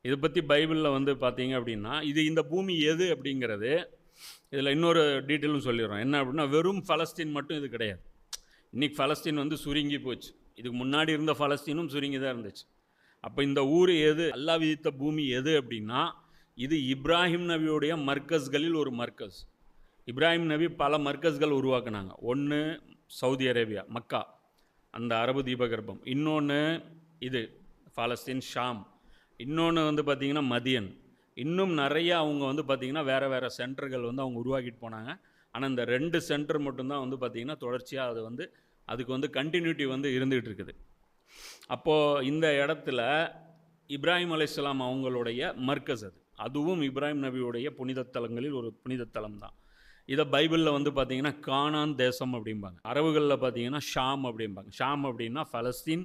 இதை பற்றி பைபிளில் வந்து பார்த்தீங்க அப்படின்னா, இந்த பூமி எது அப்படிங்கிறது இதில் இன்னொரு டீட்டெயிலும் சொல்லிடுறோம். என்ன அப்படின்னா, வெறும் பலஸ்தீன் மட்டும் இது கிடையாது. இன்றைக்கி பலஸ்தீன் வந்து சுருங்கி போச்சு. இதுக்கு முன்னாடி இருந்த பலஸ்தீனும் சுருங்கி தான் இருந்துச்சு. அப்போ இந்த ஊர் எது, அல்லாஹ் விதித்த பூமி எது அப்படின்னா, இது இப்ராஹிம் நபியுடைய மர்கஸ்களில் ஒரு மர்கஸ். இப்ராஹிம் நபி பல மர்கஸ்கள் உருவாக்குனாங்க. ஒன்று சவுதி அரேபியா, மக்கா, அந்த அரபு தீபகற்பம். இன்னொன்று இது பாலஸ்தீன், ஷாம். இன்னொன்று வந்து பார்த்திங்கன்னா மதியன். இன்னும் நிறைய அவங்க வந்து பார்த்திங்கன்னா வேறு வேறு சென்டர்கள் வந்து அவங்க உருவாக்கிட்டு போனாங்க. ஆனால் இந்த 2 சென்டர் மட்டும்தான் வந்து பார்த்திங்கன்னா தொடர்ச்சியாக அது வந்து அதுக்கு வந்து கண்டினியூட்டி வந்து இருந்துகிட்டு இருக்குது. அப்போது இந்த இடத்துல இப்ராஹிம் அலைஹிஸ்ஸலாம் அவங்களுடைய மர்கஸ் அது. அதுவும் இப்ராஹிம் நபியுடைய புனித தலங்களில் ஒரு புனித தலம் தான். இதை பைபிளில் வந்து பார்த்திங்கன்னா கானான் தேசம் அப்படிம்பாங்க. அரபுகளில் பார்த்திங்கன்னா ஷாம் அப்படிம்பாங்க. ஷாம் அப்படின்னா பலஸ்தீன்,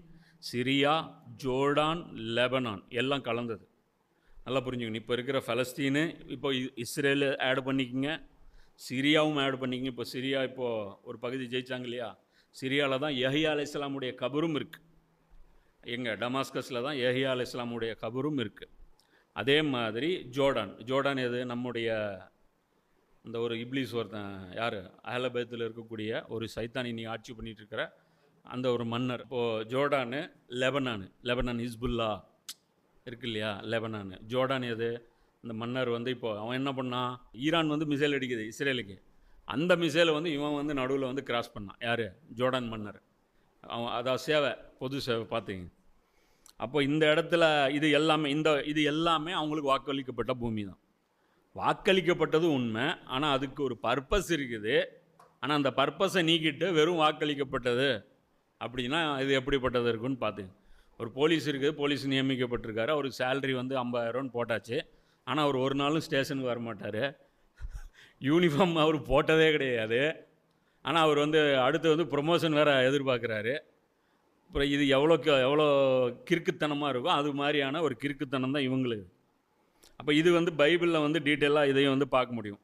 சிரியா, ஜோர்டான், லெபனான் எல்லாம் கலந்தது. நல்லா புரிஞ்சுக்கணும். இப்போ இருக்கிற பலஸ்தீனு, இப்போ இஸ்ரேல் ஆட் பண்ணிக்கங்க, சிரியாவும் ஆட் பண்ணிக்கங்க. இப்போ சிரியா இப்போது ஒரு பகுதி ஜெயிச்சாங்க இல்லையா? சிரியாவில் தான் யஹ்யா அலைஹிஸ்ஸலாமுடைய கபரும் இருக்குது. எங்கே? டமாஸ்கஸில் தான் யஹ்யா அலைஹிஸ்ஸலாமுடைய கபரும் இருக்குது. அதே மாதிரி ஜோர்டான் எது? நம்முடைய இந்த ஒரு இப்லீஸ் ஒருத்தன், யார், அஹ்லபைத்தில் இருக்கக்கூடிய ஒரு சைத்தான் இன்னைக்கு ஆட்சி பண்ணிகிட்டு இருக்கிற அந்த ஒரு மன்னர். இப்போது ஜோர்டானு, லெபனான் ஹிஸ்புல்லா இருக்கு இல்லையா? லெபனான். ஜோர்டான் எது? இந்த மன்னர் வந்து இப்போது அவன் என்ன பண்ணான்? ஈரான் வந்து மிசைல் அடிக்குது இஸ்ரேலுக்கு. அந்த மிசைலை வந்து இவன் வந்து நடுவில் வந்து கிராஸ் பண்ணான். யார்? ஜோர்டான் மன்னர். அவன் அதாவது சேவை, பொது சேவை பார்த்தீங்க. அப்போ இந்த இடத்துல இது எல்லாமே அவங்களுக்கு வாக்களிக்கப்பட்ட பூமி தான். வாக்களிக்கப்பட்டது உண்மை. ஆனால் அதுக்கு ஒரு பர்பஸ் இருக்குது. ஆனால் அந்த பர்பஸை நீக்கிட்டு வெறும் வாக்களிக்கப்பட்டது அப்படின்னா இது எப்படிப்பட்டது இருக்குன்னு பார்த்துங்க. ஒரு போலீஸ் இருக்குது, போலீஸ் நியமிக்கப்பட்டிருக்காரு. அவருக்கு சேலரி வந்து 50,000 போட்டாச்சு. ஆனால் அவர் ஒரு நாளும் ஸ்டேஷனுக்கு வரமாட்டார். யூனிஃபார்ம் அவர் போட்டதே கிடையாது. ஆனால் அவர் வந்து அடுத்து வந்து ப்ரொமோஷன் வேறு எதிர்பார்க்குறாரு. அப்புறம் இது எவ்வளோ கிறுக்குத்தனமாக இருக்கோ அது மாதிரியான ஒரு கிறுக்குத்தனம் தான் இவங்களுக்கு. அப்போ இது வந்து பைபிளில் வந்து டீட்டெயிலாக இதையும் வந்து பார்க்க முடியும்.